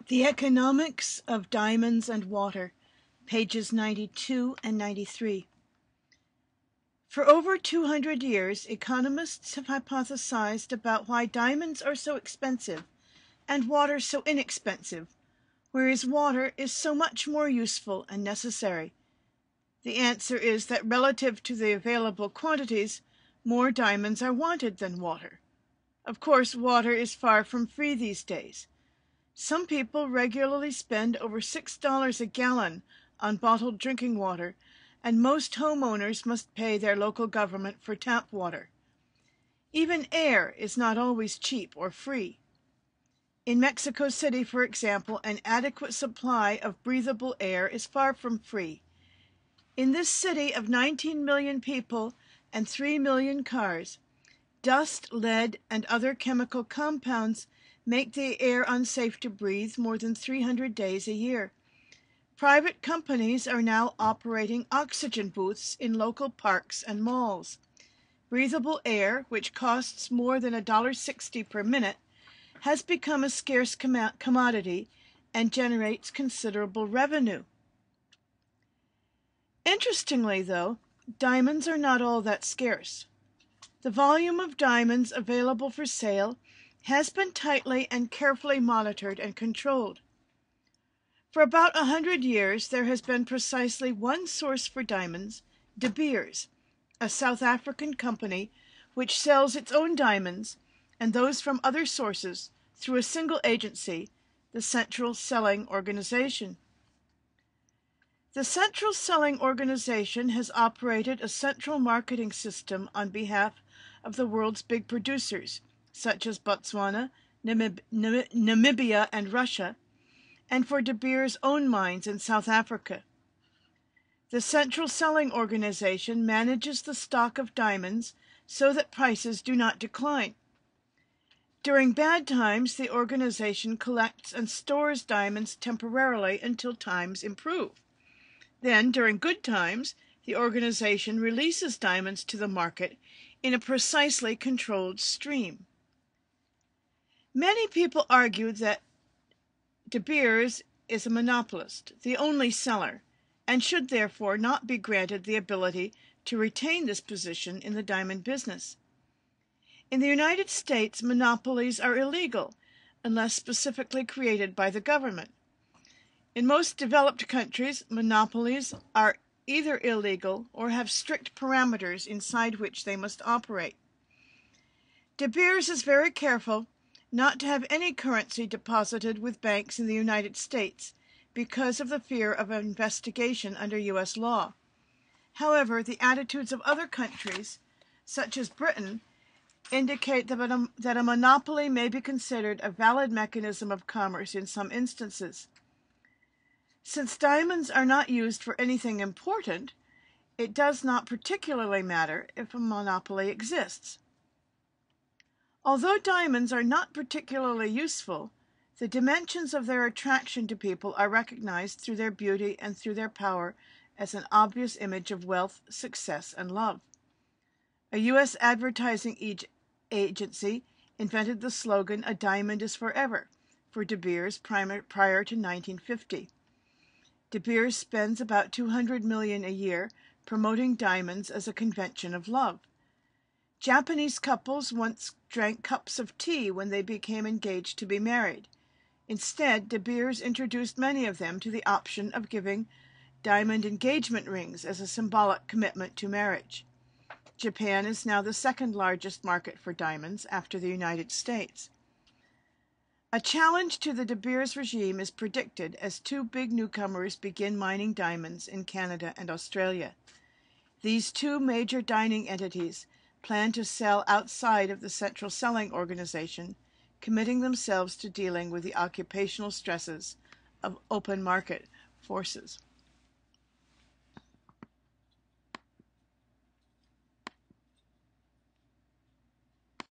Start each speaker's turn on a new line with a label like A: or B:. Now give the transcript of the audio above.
A: The Economics of Diamonds and Water, pages 92 and 93. For over 200 years, economists have hypothesized about why diamonds are so expensive and water so inexpensive, whereas water is so much more useful and necessary. The answer is that relative to the available quantities, more diamonds are wanted than water. Of course, water is far from free these days. Some people regularly spend over $6 a gallon on bottled drinking water, and most homeowners must pay their local government for tap water. Even air is not always cheap or free. In Mexico City, for example, an adequate supply of breathable air is far from free. In this city of 19 million people and 3 million cars, dust, lead, and other chemical compounds make the air unsafe to breathe more than 300 days a year. Private companies are now operating oxygen booths in local parks and malls. Breathable air, which costs more than $1.60 per minute, has become a scarce commodity and generates considerable revenue. Interestingly, though, diamonds are not all that scarce. The volume of diamonds available for sale has been tightly and carefully monitored and controlled. For about 100 years, there has been precisely one source for diamonds, De Beers, a South African company which sells its own diamonds and those from other sources through a single agency, the Central Selling Organization. The Central Selling Organization has operated a central marketing system on behalf of the world's big producers, such as Botswana, Namibia, and Russia, and for De Beers' own mines in South Africa. The Central Selling Organization manages the stock of diamonds so that prices do not decline. During bad times, the organization collects and stores diamonds temporarily until times improve. Then, during good times, the organization releases diamonds to the market in a precisely controlled stream. Many people argue that De Beers is a monopolist, the only seller, and should therefore not be granted the ability to retain this position in the diamond business. In the United States, monopolies are illegal unless specifically created by the government. In most developed countries, monopolies are either illegal or have strict parameters inside which they must operate. De Beers is very careful not to have any currency deposited with banks in the United States because of the fear of an investigation under U.S. law. However, the attitudes of other countries, such as Britain, indicate that a monopoly may be considered a valid mechanism of commerce in some instances. Since diamonds are not used for anything important, it does not particularly matter if a monopoly exists. Although diamonds are not particularly useful, the dimensions of their attraction to people are recognized through their beauty and through their power as an obvious image of wealth, success, and love. A U.S. advertising agency invented the slogan, "A diamond is forever," for De Beers prior to 1950. De Beers spends about $200 million a year promoting diamonds as a convention of love. Japanese couples once drank cups of tea when they became engaged to be married. Instead, De Beers introduced many of them to the option of giving diamond engagement rings as a symbolic commitment to marriage. Japan is now the second largest market for diamonds after the United States. A challenge to the De Beers regime is predicted as two big newcomers begin mining diamonds in Canada and Australia. These two major dining entities plan to sell outside of the Central Selling Organization, committing themselves to dealing with the occupational stresses of open market forces.